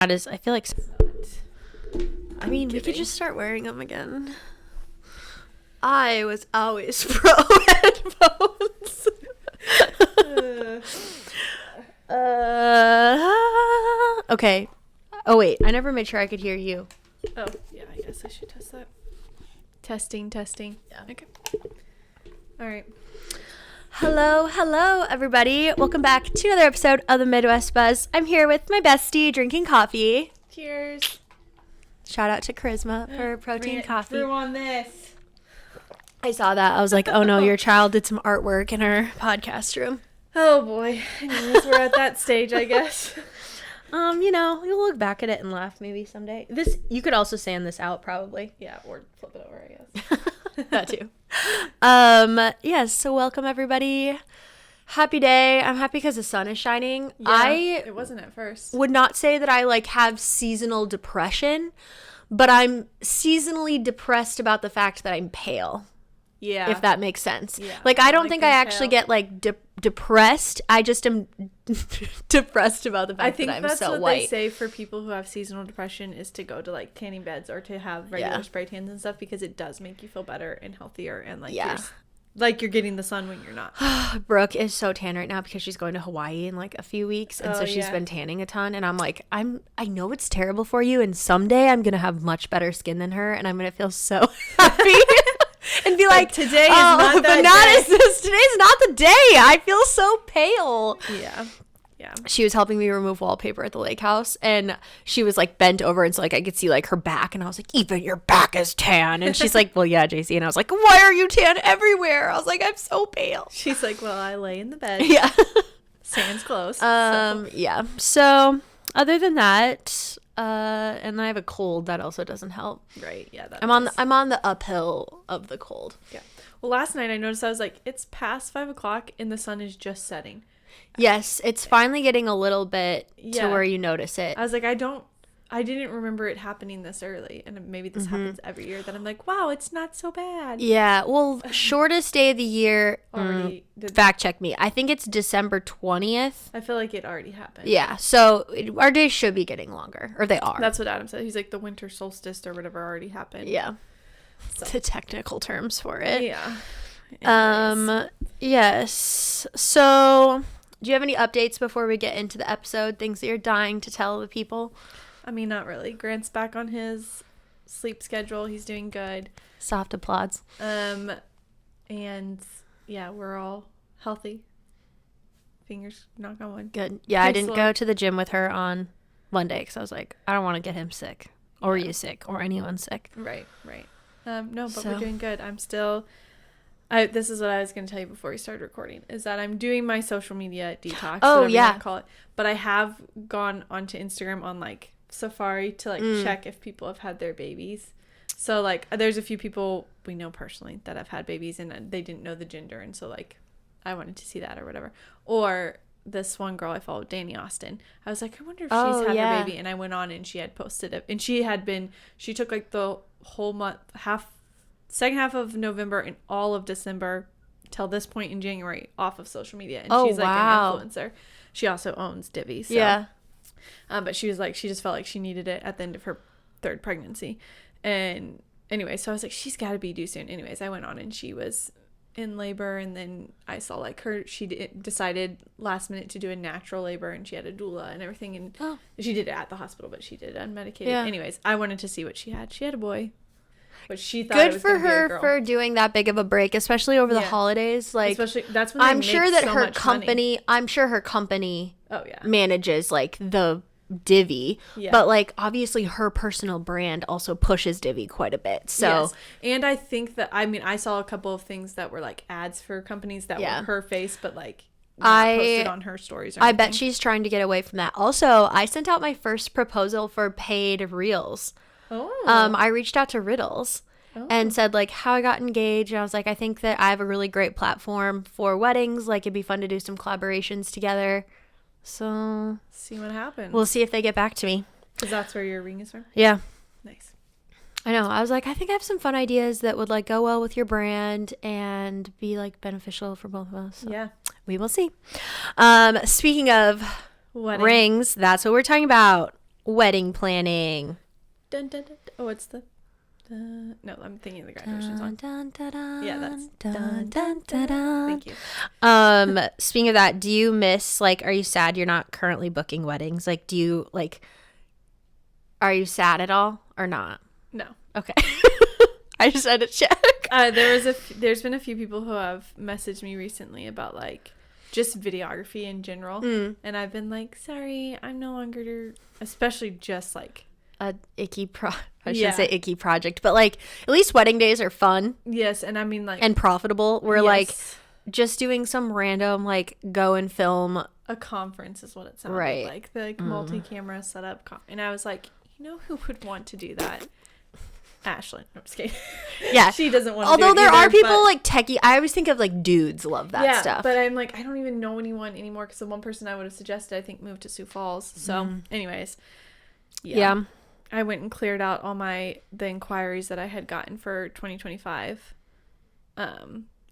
That is, I feel like. I mean, we could just start wearing them again. I was always pro headphones. Okay. Oh, wait. I never made sure I could hear you. Oh, yeah. I guess I should test that. Testing. Yeah. Okay. All right. Hello, everybody. Welcome back to another episode of the Midwest Buzz. I'm here with my bestie drinking coffee. Cheers. Shout out to Charisma for protein coffee. Brew on this. I saw that. I was like, oh no, your child did some artwork in her podcast room. Oh boy. Anyways, we're at that stage, I guess. You'll look back at it and laugh maybe someday. You could also sand this out probably. Yeah, or flip it over, I guess. That too. Yes, so welcome everybody. Happy day. I'm happy because the sun is shining. Yeah, it wasn't at first. Would not say that I have seasonal depression, but I'm seasonally depressed about the fact that I'm pale. Yeah. If that makes sense. Yeah. I don't think I actually get depressed. I just am depressed about the fact that I'm so white. I think that's what they say for people who have seasonal depression is to go to tanning beds or to have regular spray tans and stuff because it does make you feel better and healthier and you're getting the sun when you're not. Brooke is so tan right now because she's going to Hawaii in a few weeks, and so she's been tanning a ton. And I'm like, I know it's terrible for you, and someday I'm gonna have much better skin than her, and I'm gonna feel so happy. And be like, today is not that day. Today's not the day. I feel so pale. Yeah. She was helping me remove wallpaper at the lake house, and she was bent over, and so I could see her back, and I was like, even your back is tan. And she's like, well, yeah, JC. And I was like, why are you tan everywhere? I was like, I'm so pale. She's like, well, I lay in the bed. Yeah. Sans clothes. Yeah. So other than that, and I have a cold that also doesn't help. Right. Yeah. I'm on the uphill of the cold. Yeah. Well, last night I noticed I was like, it's past 5 o'clock and the sun is just setting. Yes, it's finally getting a little bit to where you notice it. I was like, I didn't remember it happening this early, and maybe this happens every year. That I'm like, wow, it's not so bad. Yeah. Well, shortest day of the year. Already. Fact check me. I think it's December 20th. I feel like it already happened. Yeah. So our days should be getting longer, or they are. That's what Adam said. He's like, the winter solstice or whatever already happened. Yeah. So. The technical terms for it. Yeah. Anyways. Yes. So, do you have any updates before we get into the episode? Things that you're dying to tell the people? I mean, not really. Grant's back on his sleep schedule. He's doing good. Soft applause. And yeah, we're all healthy. Fingers knock on wood. Good. Yeah, I didn't go to the gym with her on Monday because I was like, I don't want to get him sick or you sick or anyone sick. Right. No, but we're doing good. I'm still... this is what I was going to tell you before we started recording, is that I'm doing my social media detox. Oh, yeah. Call it. But I have gone onto Instagram on Safari to check if people have had their babies. So there's a few people we know personally that have had babies and they didn't know the gender. And so I wanted to see that or whatever. Or this one girl I followed, Danny Austin. I was like, I wonder if she's had her baby. And I went on and she had posted it. And she took the whole month, second half of November and all of December till this point in January off of social media. And she's an influencer. She also owns Divvy. So. Yeah. But she was she just felt like she needed it at the end of her third pregnancy. And anyway, so I was like, she's got to be due soon. Anyways, I went on and she was in labor. And then I saw she decided last minute to do a natural labor and she had a doula and everything. And she did it at the hospital, but she did it unmedicated. Yeah. Anyways, I wanted to see what she had. She had a boy. But she thought good for her for doing that big of a break, especially over the holidays. Especially that's when I'm sure that her company. I'm sure her company. Manages the Divvy, but obviously her personal brand also pushes Divvy quite a bit. So, yes. And I think that I saw a couple of things that were ads for companies that were her face, but not posted on her stories. Or anything. I bet she's trying to get away from that. Also, I sent out my first proposal for paid reels. Oh. I reached out to Riddles and said how I got engaged. And I was like, I think that I have a really great platform for weddings. It'd be fun to do some collaborations together. So see what happens. We'll see if they get back to me. Because that's where your ring is from? Yeah. Nice. I know. I was like, I think I have some fun ideas that would go well with your brand and be beneficial for both of us. So yeah. We will see. Speaking of rings, that's what we're talking about. wedding planning. Dun, dun, dun. Oh, it's the... no, I'm thinking of the graduation song. Dun, dun, dun, Yeah, that's... dun, dun, dun, dun. Thank you. Speaking of that, do you miss, like, are you sad you're not currently booking weddings? Like, do you, like, are you sad at all or not? No. Okay. I just had to check. There's been a few people who have messaged me recently about, like, just videography in general. And I've been like, sorry, I'm no longer, especially just, like, a icky I shouldn't say icky project, but like at least wedding days are fun. Yes, and I mean like and profitable. We're like just doing some random like go and film a conference is what it sounded like. The like multi-camera setup and I was like, you know who would want to do that? Ashlyn. No, I'm just kidding. Yeah. She doesn't want to Although do it there either, are people like techie. I always think of like dudes love that stuff. But I'm like, I don't even know anyone anymore because the one person I would have suggested I think moved to Sioux Falls. So anyways. Yeah. I went and cleared out all the inquiries that I had gotten for 2025,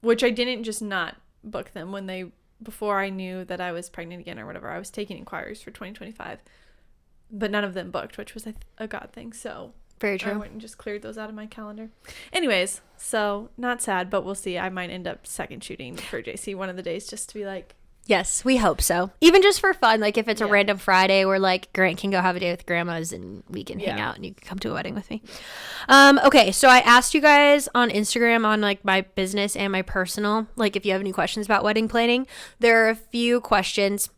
which I didn't just not book them before I knew that I was pregnant again or whatever. I was taking inquiries for 2025, but none of them booked, which was a God thing. So very true. I went and just cleared those out of my calendar. Anyways, so not sad, but we'll see. I might end up second shooting for JC one of the days just to be like. Yes, we hope so. Even just for fun, like if it's a random Friday where like Grant can go have a day with grandmas and we can hang out and you can come to a wedding with me. Okay, so I asked you guys on Instagram on like my business and my personal, like if you have any questions about wedding planning. There are a few questions.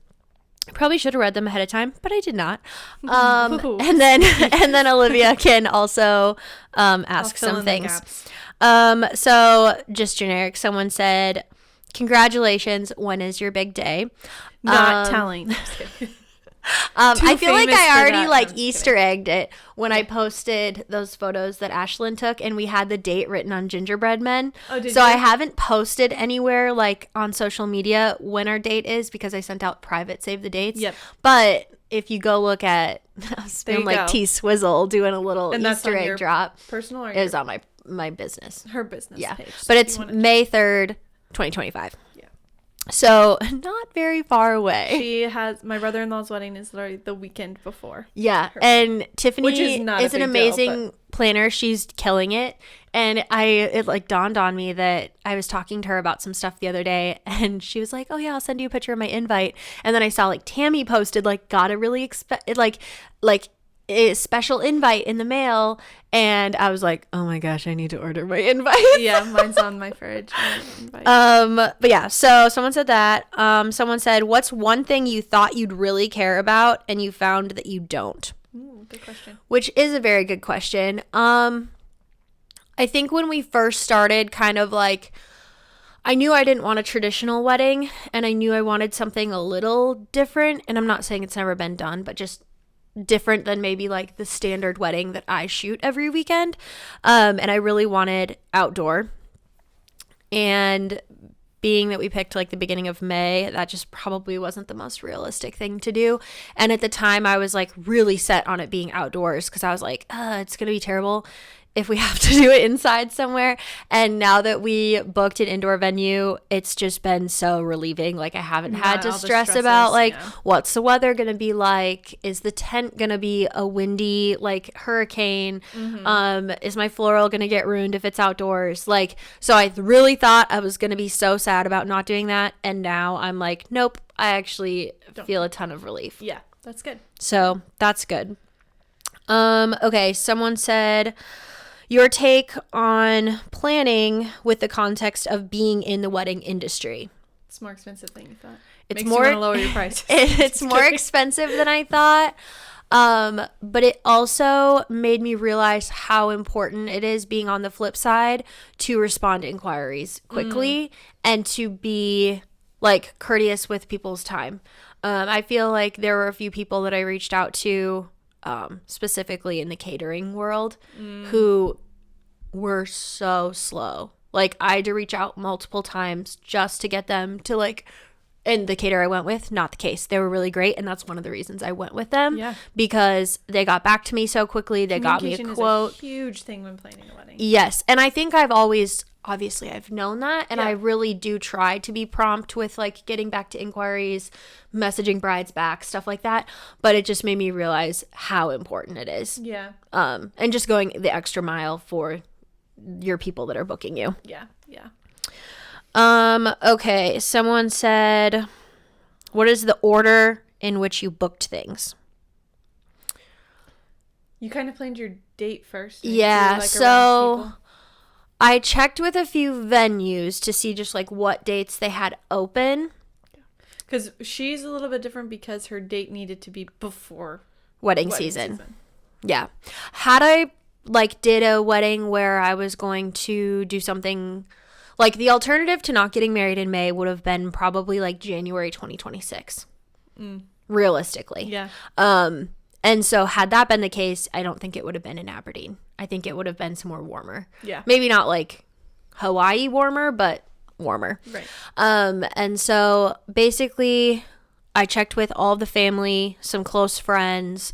I probably should have read them ahead of time, but I did not. And then Olivia can also ask some things. So just generic. Someone said, congratulations, when is your big day? Not telling. I feel like I already like Easter egged it when I posted those photos that Ashlyn took and we had the date written on gingerbread men. Oh, did you? I haven't posted anywhere like on social media when our date is because I sent out private save the dates. Yep. But if you go look at like T Swizzle doing a little and Easter egg drop. Personal or it was on my business. Her business page. But it's May 3rd. 2025. Yeah. So not very far away. My brother-in-law's wedding is literally the weekend before. Yeah. And Tiffany is an amazing planner. She's killing it. And it like dawned on me that I was talking to her about some stuff the other day and she was like, oh yeah, I'll send you a picture of my invite. And then I saw like Tammy posted like got a really like a special invite in the mail and I was like, oh my gosh, I need to order my invite. Yeah, mine's on my fridge. But yeah, so someone said that. Someone said, what's one thing you thought you'd really care about and you found that you don't? Ooh, good question. Which is a very good question. I think when we first started, kind of like I knew I didn't want a traditional wedding and I knew I wanted something a little different, and I'm not saying it's never been done, but just different than maybe like the standard wedding that I shoot every weekend. And I really wanted outdoor. And being that we picked like the beginning of May, that just probably wasn't the most realistic thing to do. And at the time I was like really set on it being outdoors because I was like, it's going to be terrible if we have to do it inside somewhere. And now that we booked an indoor venue, it's just been so relieving. Like I haven't had to stress about like what's the weather gonna be like, is the tent gonna be a windy like hurricane, is my floral gonna get ruined if it's outdoors. Like, so I really thought I was gonna be so sad about not doing that, and now I'm like, nope, I actually feel a ton of relief. Yeah, that's good. So that's good. Okay, someone said, your take on planning with the context of being in the wedding industry. It's more expensive than you thought. It's Makes you want to lower your prices. It's more expensive than I thought. But it also made me realize how important it is, being on the flip side, to respond to inquiries quickly and to be like courteous with people's time. I feel like there were a few people that I reached out to, specifically in the catering world, who were so slow. Like I had to reach out multiple times just to get them to like and the caterer I went with, not the case. They were really great, and that's one of the reasons I went with them. Yeah. Because they got back to me so quickly. They got me a quote. Is a huge thing when planning a wedding. Yes, and I think I've always, obviously, I've known that, and I really do try to be prompt with, like, getting back to inquiries, messaging brides back, stuff like that. But it just made me realize how important it is. Yeah. And just going the extra mile for your people that are booking you. Yeah. Yeah. Okay, someone said, what is the order in which you booked things? You kind of planned your date first. Yeah, like, so I checked with a few venues to see just like what dates they had open. Because she's a little bit different because her date needed to be before wedding season. Yeah. Had I like did a wedding where I was going to do something... Like, the alternative to not getting married in May would have been probably, like, January 2026. Realistically. Yeah. And so, had that been the case, I don't think it would have been in Aberdeen. I think it would have been somewhere warmer. Yeah. Maybe not, like, Hawaii warmer, but warmer. Right. And so, basically, I checked with all of the family, some close friends,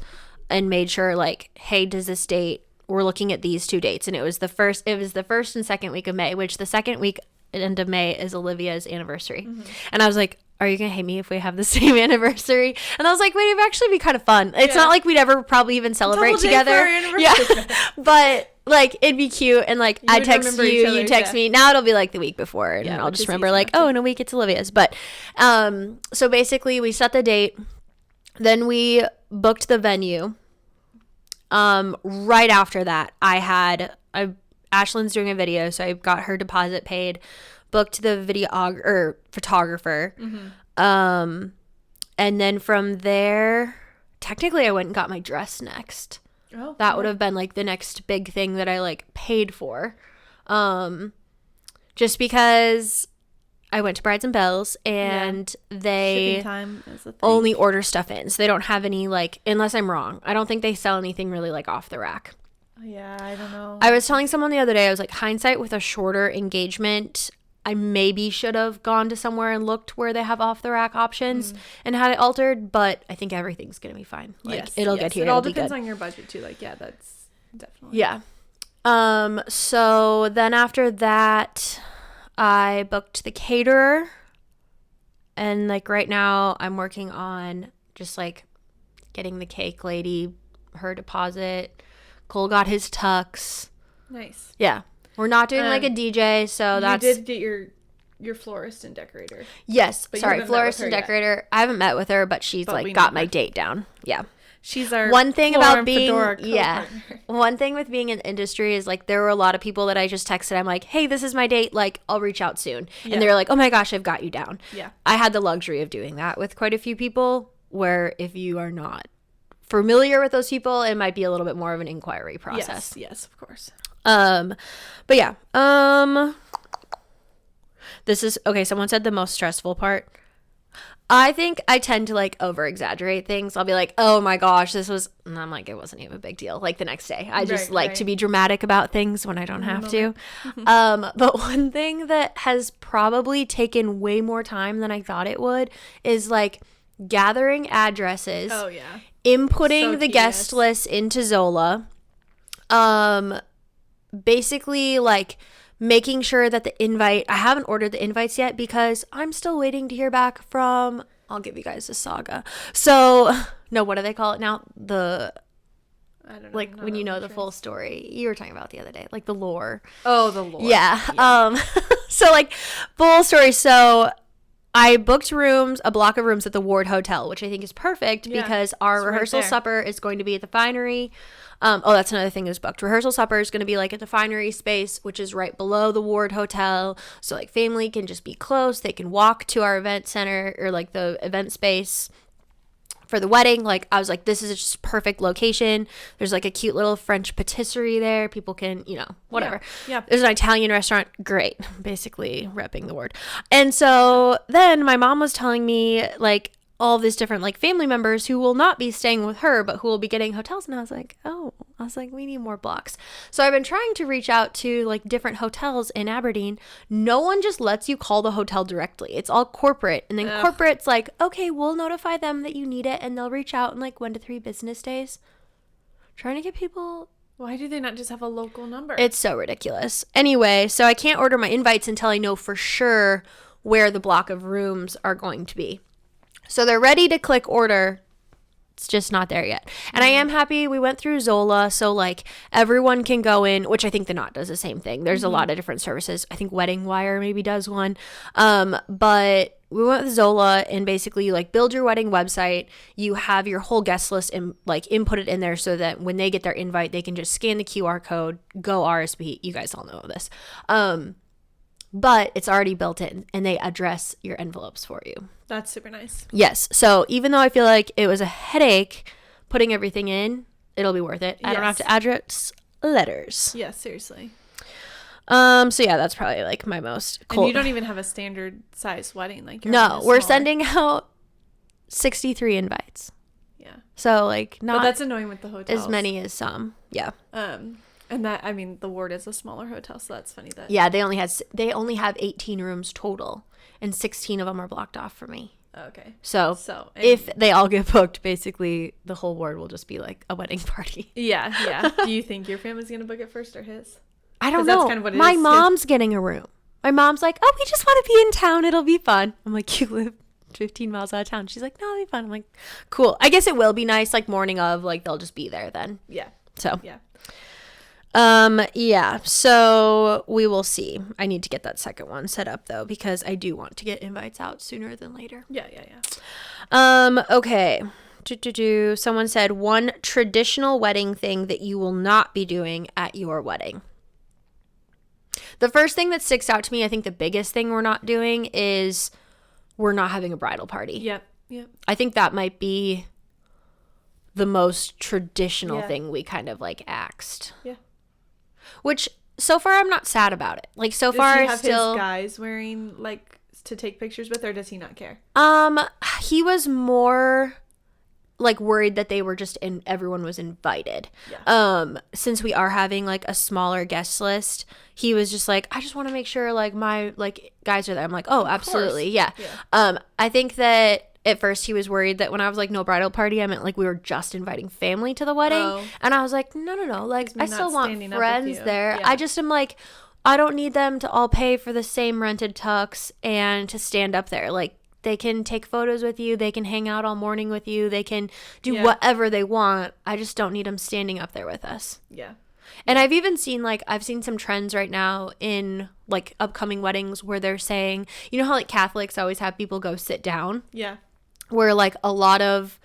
and made sure, like, hey, does this date... We're looking at these 2 dates, and it was the first and second week of May, which the second week end of May is Olivia's anniversary. And I was like, are you gonna hate me if we have the same anniversary? And I was like, wait, it'd actually be kind of fun. It's not like we'd ever probably even celebrate together. Yeah. But like it'd be cute, and like I text you, you text me. Now it'll be like the week before, and I'll just remember like, oh, in a week it's Olivia's. But so basically we set the date, then we booked the venue. Right after that, Ashlyn's doing a video, so I got her deposit paid, booked the photographer. And then from there, technically I went and got my dress next. Oh, that would have been like the next big thing that I like paid for. Just because I went to Brides and Bells, and they only order stuff in. So they don't have any, like, unless I'm wrong, I don't think they sell anything really, like, off the rack. Yeah, I don't know. I was telling someone the other day, I was like, hindsight with a shorter engagement, I maybe should have gone to somewhere and looked where they have off the rack options and had it altered, but I think everything's going to be fine. Like, it'll get here. It all depends on your budget, too. Like, yeah, that's definitely. Yeah. So then after that... I booked the caterer, and like right now I'm working on just like getting the cake lady her deposit. Cole got his tux. Nice. Yeah. We're not doing like a DJ, so that's... You did get your florist and decorator. Yes. Sorry, florist and decorator. Yet. I haven't met with her, but she's like got my date down. Yeah. She's our one thing about being co-partner. One thing with being in the industry is like there were a lot of people that I just texted. I'm like, hey, this is my date. Like, I'll reach out soon. Yeah. And they're like, oh my gosh, I've got you down. Yeah. I had the luxury of doing that with quite a few people, where if you are not familiar with those people, it might be a little bit more of an inquiry process. Yes, of course. But yeah. This is okay. Someone said the most stressful part. I think I tend to like over exaggerate things. I'll be like, oh my gosh, this was, and I'm like, it wasn't even a big deal. Like the next day, I just like to be dramatic about things when I don't have to. But one thing that has probably taken way more time than I thought it would is like gathering addresses. Oh yeah. Inputting the guest list into Zola. Basically like making sure that the invite, I haven't ordered the invites yet because I'm still waiting to hear back from, I'll give you guys a saga. So, no, what do they call it now? I don't know. Like when you know the full story. You were talking about the other day, like the lore. Oh, the lore. Yeah. So like full story. So I booked a block of rooms at the Ward Hotel, which I think is perfect because our rehearsal supper is going to be at the Finery. That's another thing that's booked. Rehearsal supper is going to be like at the Finery space, which is right below the Ward Hotel. So like family can just be close. They can walk to our event center or like the event space for the wedding. Like I was like, this is just perfect location. There's like a cute little French patisserie there. People can, whatever. Yeah. There's an Italian restaurant. Great. Basically repping the word. And so then my mom was telling me like, all this different like family members who will not be staying with her, but who will be getting hotels. And I was like, we need more blocks. So I've been trying to reach out to like different hotels in Aberdeen. No one just lets you call the hotel directly. It's all corporate. And then corporate's like, okay, we'll notify them that you need it, and they'll reach out in like 1 to 3 business days. Trying to get people. Why do they not just have a local number? It's so ridiculous. Anyway, so I can't order my invites until I know for sure where the block of rooms are going to be. So they're ready to click order. It's just not there yet. And I am happy we went through Zola. So like everyone can go in, which I think the Knot does the same thing. There's a lot of different services. I think Wedding Wire maybe does one. But we went with Zola, and basically you like build your wedding website. You have your whole guest list and like input it in there so that when they get their invite, they can just scan the QR code, go RSVP. You guys all know this. But it's already built in, and they address your envelopes for you. That's super nice. Yes. So even though I feel like it was a headache putting everything in, it'll be worth it. I don't have to address letters. Yeah, seriously. So yeah, that's probably like my most cool. And you don't even have a standard size wedding, like no, we're sending out 63 invites. Yeah. So like not. But that's annoying with the hotels. As many as some. Yeah. And that, I mean, the Ward is a smaller hotel, so that's funny that. Yeah, they only have 18 rooms total, and 16 of them are blocked off for me. Okay. So if they all get booked, basically the whole Ward will just be like a wedding party. Yeah. Do you think your family's gonna book it first or his? I don't know. That's kind of what my mom's getting a room. My mom's like, oh, we just want to be in town. It'll be fun. I'm like, you live 15 miles out of town. She's like, no, it'll be fun. I'm like, cool. I guess it will be nice, like morning of, like they'll just be there then. Yeah. So. Yeah. Yeah, so we will see. I need to get that second one set up though, because I do want to get invites out sooner than later. Yeah. Okay. Someone said one traditional wedding thing that you will not be doing at your wedding. The first thing that sticks out to me, I think the biggest thing we're not doing is we're not having a bridal party. Yep. I think that might be the most traditional thing we kind of like axed. Yeah. Which so far I'm not sad about it. Like so does far he have still his guys wearing like to take pictures with, or does he not care? He was more like worried that they were just in, everyone was invited. Yeah. Since we are having like a smaller guest list, he was just like, I just want to make sure like my like guys are there. I'm like, oh, absolutely. Yeah. I think that at first he was worried that when I was like no bridal party, I meant like we were just inviting family to the wedding. And I was like, no, like I still want friends there. I just am like, I don't need them to all pay for the same rented tux and to stand up there. Like they can take photos with you, they can hang out all morning with you, they can do whatever they want. I just don't need them standing up there with us. Yeah. And I've even seen I've seen some trends right now in like upcoming weddings where they're saying, you know how like Catholics always have people go sit down? Yeah. Where like a lot of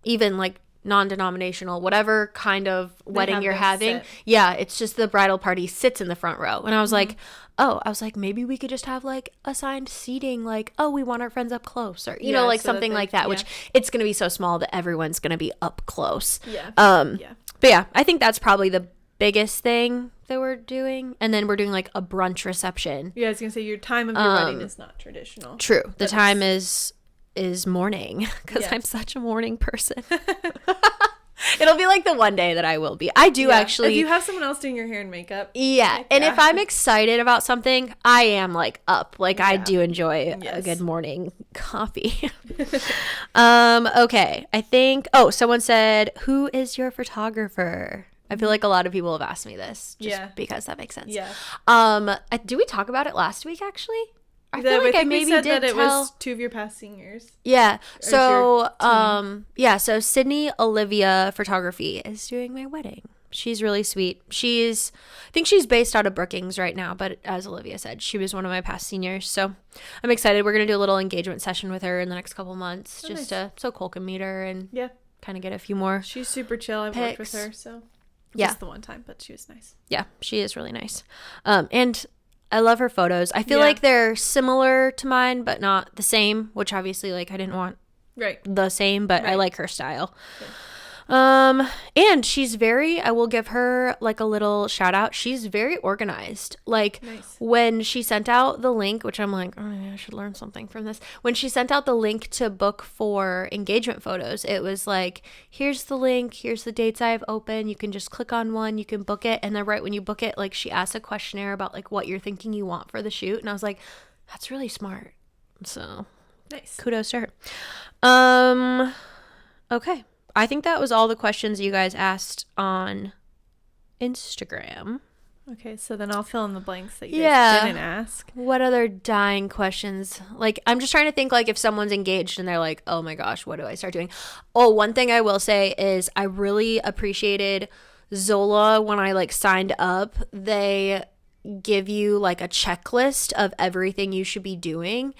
even like non-denominational, whatever kind of wedding you're having, it's just the bridal party sits in the front row. And I was like, maybe we could just have like assigned seating, like, oh, we want our friends up close, or you know, like so something like that, which it's gonna be so small that everyone's gonna be up close. But yeah, I think that's probably the biggest thing that we're doing. And then we're doing like a brunch reception. Yeah, I was gonna say your time of your wedding is not traditional. True. The time is morning, because I'm such a morning person. It'll be like the one day that I will be. I do actually. If you have someone else doing your hair and makeup. Yeah. And if I'm excited about something, I am like up. Like I do enjoy a good morning coffee. Okay. I think, someone said, who is your photographer? I feel like a lot of people have asked me this just because that makes sense. Yeah. Do we talk about it last week actually? I feel like I maybe said that it was 2 of your past seniors. Yeah. So, so Sydney Olivia Photography is doing my wedding. She's really sweet. I think she's based out of Brookings right now, but as Olivia said, she was one of my past seniors. So I'm excited. We're going to do a little engagement session with her in the next couple months, so Cole can meet her and kind of get a few more. She's super chill. I've worked with her, so just the one time, but she was nice. Yeah, she is really nice. And I love her photos. I feel like they're similar to mine, but not the same, which obviously like I didn't want the same, but I like her style. And she's I will give her like a little shout out. She's very organized. Like Nice. when she sent out the link, which I'm like, oh, yeah, I should learn something from this. When she sent out the link to book for engagement photos, it was like, here's the link, here's the dates I have open. You can just click on one, you can book it. And then right when you book it, like she asks a questionnaire about like what you're thinking you want for the shoot. And I was like, that's really smart. So Nice. kudos to her. Okay. I think that was all the questions you guys asked on Instagram. Okay, so then I'll fill in the blanks that you guys didn't ask. What other dying questions? Like, I'm just trying to think, like, if someone's engaged and they're like, oh my gosh, what do I start doing? Oh, one thing I will say is I really appreciated Zola when I, like, signed up. They give you, like, a checklist of everything you should be doing.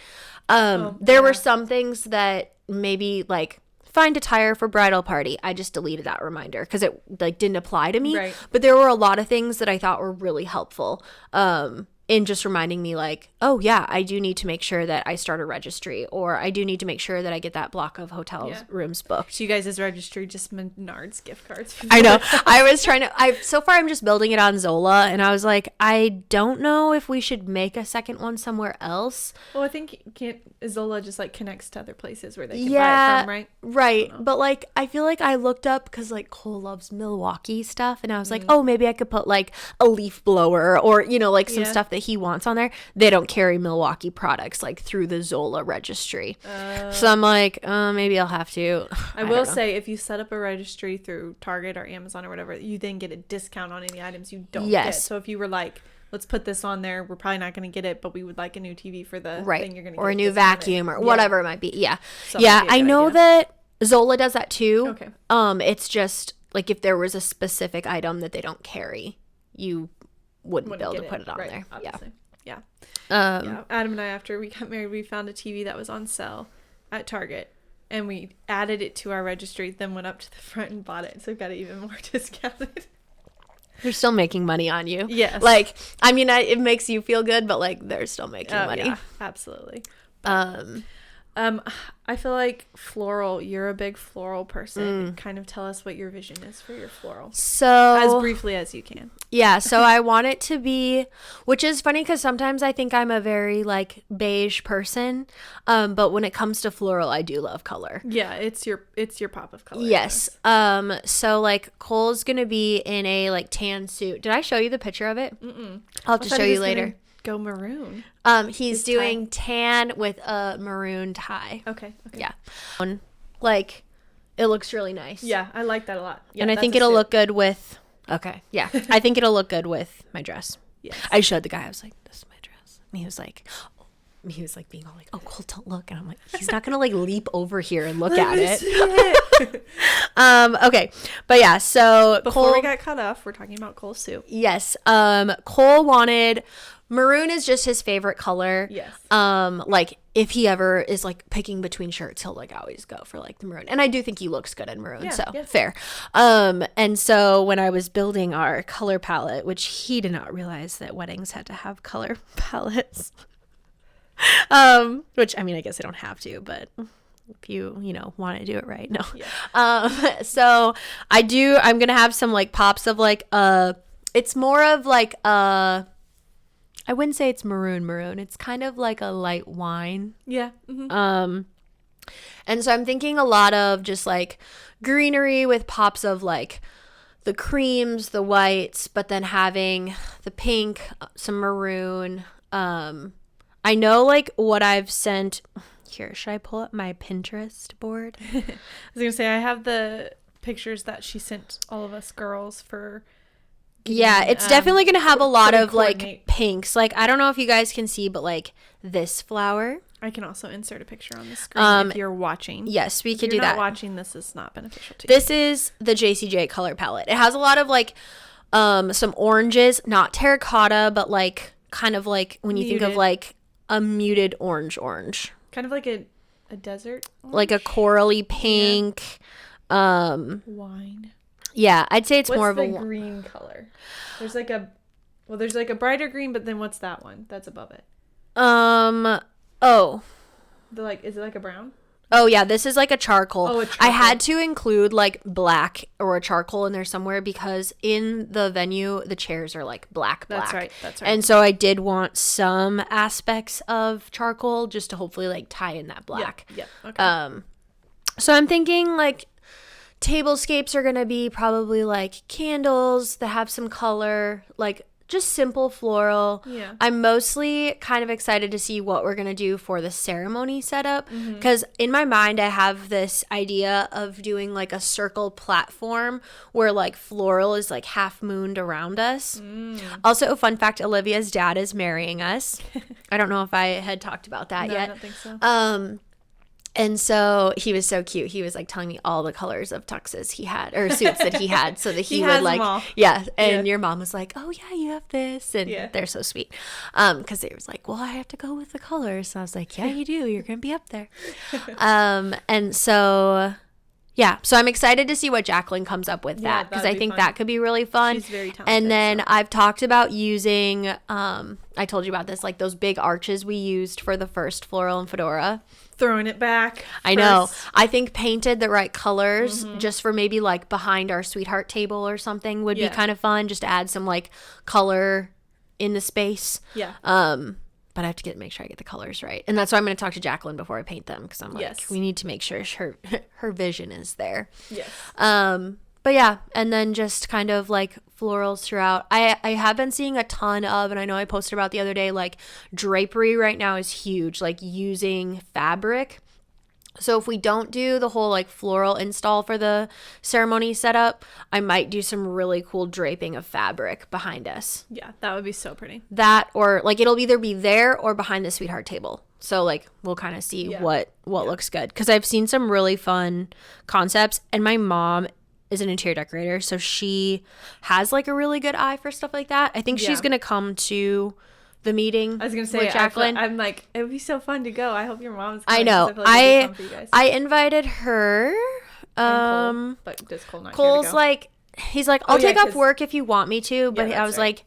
There were some things that maybe, like, find attire for bridal party. I just deleted that reminder because it like didn't apply to me. Right. But there were a lot of things that I thought were really helpful in just reminding me like, oh yeah, I do need to make sure that I start a registry, or I do need to make sure that I get that block of hotels rooms booked. So you guys' registry just Menards gift cards. I know. I was trying to so far I'm just building it on Zola, and I was like, I don't know if we should make a second one somewhere else. Well, I think Zola just like connects to other places where they can buy it from, right? Right. But like I feel like I looked up because like Cole loves Milwaukee stuff, and I was like, oh, maybe I could put like a leaf blower or like some stuff that he wants on there. They don't carry Milwaukee products like through the Zola registry. So I'm like, maybe I'll have to. I will say, if you set up a registry through Target or Amazon or whatever, you then get a discount on any items you don't get. So if you were like, let's put this on there, we're probably not going to get it, but we would like a new TV for the thing you're going to get. Or a new vacuum or whatever it might be. Yeah. So I know that Zola does that too. Okay. It's just like if there was a specific item that they don't carry, you wouldn't be able to put it on there. Obviously. Yeah. Adam and I, after we got married, we found a TV that was on sale at Target, and we added it to our registry, then went up to the front and bought it, so we got it even more discounted. They're still making money on you. Yes. Like, I mean, it makes you feel good, but like they're still making money. Yeah, absolutely. I feel like floral, you're a big floral person. Kind of tell us what your vision is for your floral. So as briefly as you can. Yeah, so I want it to be, which is funny because sometimes I think I'm a very like beige person, but when it comes to floral, I do love color. Yeah, it's your pop of color. Yes. So like Cole's gonna be in a like tan suit. Did I show you the picture of it? I'll have to show you later. Go maroon. He's doing tan with a maroon tie. Okay. Yeah. Like, it looks really nice. Yeah, I like that a lot. Yeah, and I think it'll look good with. Okay. Yeah. I think it'll look good with my dress. Yes. I showed the guy. I was like, "This is my dress," and he was like being all like, "Oh, Cole, don't look," and I'm like, he's not gonna like leap over here and look at it. Okay, but yeah. So before we got cut off, we're talking about Cole's suit. Yes. Cole wanted. Maroon is just his favorite color. Yes. Like if he ever is like picking between shirts, he'll like always go for like the maroon. And I do think he looks good in maroon, fair. And so when I was building our color palette, which he did not realize that weddings had to have color palettes. Which I mean, I guess they don't have to, but if you want to do it right, no. Yeah. So I'm gonna have some like pops of like it's more of like I wouldn't say it's maroon. It's kind of like a light wine. Yeah. Mm-hmm. And so I'm thinking a lot of just like greenery with pops of like the creams, the whites, but then having the pink, some maroon. I know like what I've sent. Here, should I pull up my Pinterest board? I was gonna say I have the pictures that she sent all of us girls for. Yeah, it's definitely going to have a lot of like pinks. Like, I don't know if you guys can see, but like this flower. I can also insert a picture on the screen if you're watching. Yes, we could do that. If you're not watching, this is not beneficial to you. This is the JCJ color palette. It has a lot of like some oranges, not terracotta, but like kind of like when you think of like a muted orange. Kind of like a desert orange? Like a corally pink. Yeah. Wine. Yeah, I'd say it's more of a green color. There's like a brighter green, but then what's that one that's above it? Oh. Is it like a brown? Oh, yeah. This is like a charcoal. Oh, a charcoal. I had to include like black or a charcoal in there somewhere because in the venue, the chairs are like black. That's right. And so I did want some aspects of charcoal just to hopefully like tie in that black. Yep. Okay. So I'm thinking like tablescapes are going to be probably like candles that have some color, like just simple floral. Yeah. I'm mostly kind of excited to see what we're going to do for the ceremony setup because in my mind I have this idea of doing like a circle platform where like floral is like half mooned around us. Also, a fun fact, Olivia's dad is marrying us. I don't know if I had talked about that yet. I don't think so. And so he was so cute. He was like telling me all the colors of tuxes he had or suits that he had so that he would like, them all. yeah. And your mom was like, oh yeah, you have this. And they're so sweet. Cause they was like, well, I have to go with the colors. So I was like, yeah, you do. You're going to be up there. And so, yeah. So I'm excited to see what Jacqueline comes up with that. Cause I think fun. That could be really fun. She's very talented. And then I've talked about using, I told you about this, like those big arches we used for the first floral and fedora. Throwing it back. I know. I think painted the right colors just for maybe like behind our sweetheart table or something would be kind of fun just to add some like color in the space. Yeah. But I have to make sure I get the colors right. And that's why I'm going to talk to Jacqueline before I paint them because I'm like, we need to make sure her vision is there. Yes. But yeah, and then just kind of like florals throughout. I have been seeing a ton of, and I know I posted about the other day, like drapery right now is huge, like using fabric. So if we don't do the whole like floral install for the ceremony setup, I might do some really cool draping of fabric behind us. Yeah, that would be so pretty. That or like it'll either be there or behind the sweetheart table. So like we'll kind of see what looks good because I've seen some really fun concepts, and my mom is an interior decorator, so she has like a really good eye for stuff like that. I think she's gonna come to the meeting. I was gonna say, with Jacqueline. I'm like, it would be so fun to go. I hope your mom's I coming. know. I invited her. Cole, but does Cole not Cole's like, he's like, I'll take off work if you want me to, but I was like,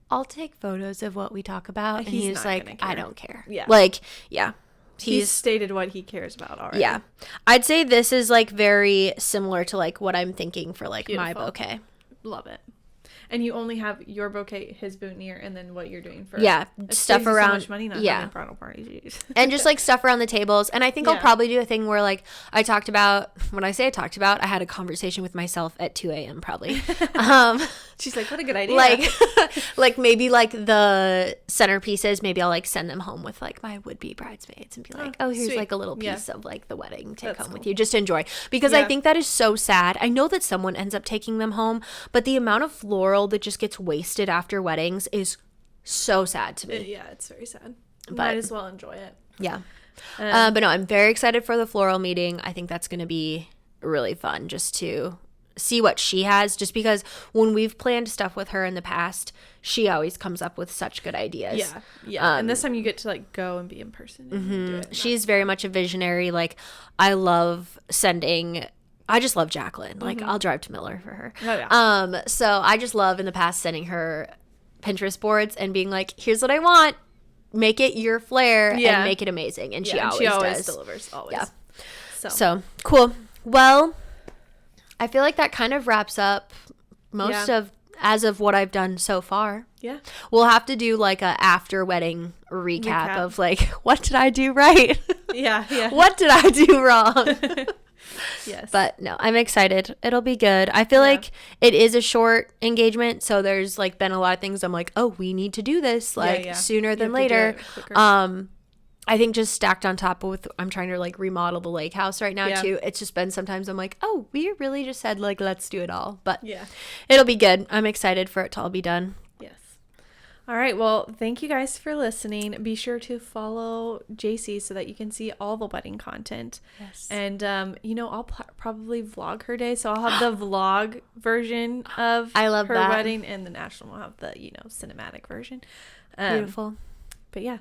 I'll take photos of what we talk about, and he's like, I don't care. Yeah, like, yeah. He's stated what he cares about already. Yeah. I'd say this is like very similar to like what I'm thinking for like my bouquet. Love it. And you only have your bouquet, his boutonniere, and then what you're doing for stuff around. So much money not having bridal parties. And just like stuff around the tables. And I think I'll probably do a thing where like I talked about, when I say I talked about, I had a conversation with myself at 2 a.m. probably. She's like, what a good idea. Like maybe like the centerpieces, maybe I'll like send them home with like my would-be bridesmaids and be like, oh, here's like a little piece of like the wedding take home with you just to enjoy. Because I think that is so sad. I know that someone ends up taking them home, but the amount of floral that just gets wasted after weddings is so sad to me. Yeah, it's very sad. But might as well enjoy it. Yeah. But no, I'm very excited for the floral meeting. I think that's going to be really fun just to see what she has, just because when we've planned stuff with her in the past, she always comes up with such good ideas. Yeah. And this time you get to like go and be in person and do it. She's very much a visionary. Like I just love Jacqueline. Like I'll drive to Miller for her. Oh, yeah. So I just love in the past sending her Pinterest boards and being like, here's what I want. Make it your flair and make it amazing. And she always does. Delivers. Always. Yeah. So cool. Well, I feel like that kind of wraps up most of what I've done so far. Yeah. We'll have to do like a after wedding recap of like, what did I do right? Yeah. What did I do wrong? Yes. But no, I'm excited. It'll be good. I feel like it is a short engagement, so there's like been a lot of things I'm like, oh, we need to do this like sooner than later. I think just stacked on top with, I'm trying to like remodel the lake house right now too. It's just been sometimes I'm like, oh, we really just said like, let's do it all. But it'll be good. I'm excited for it to all be done. Yes. All right. Well, thank you guys for listening. Be sure to follow JC so that you can see all the wedding content. Yes. And, I'll probably vlog her day. So I'll have the vlog version of her wedding, and the national will have the, cinematic version. Beautiful. But yeah.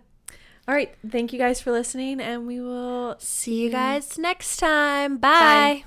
All right. Thank you guys for listening, and we will see you guys next time. Bye.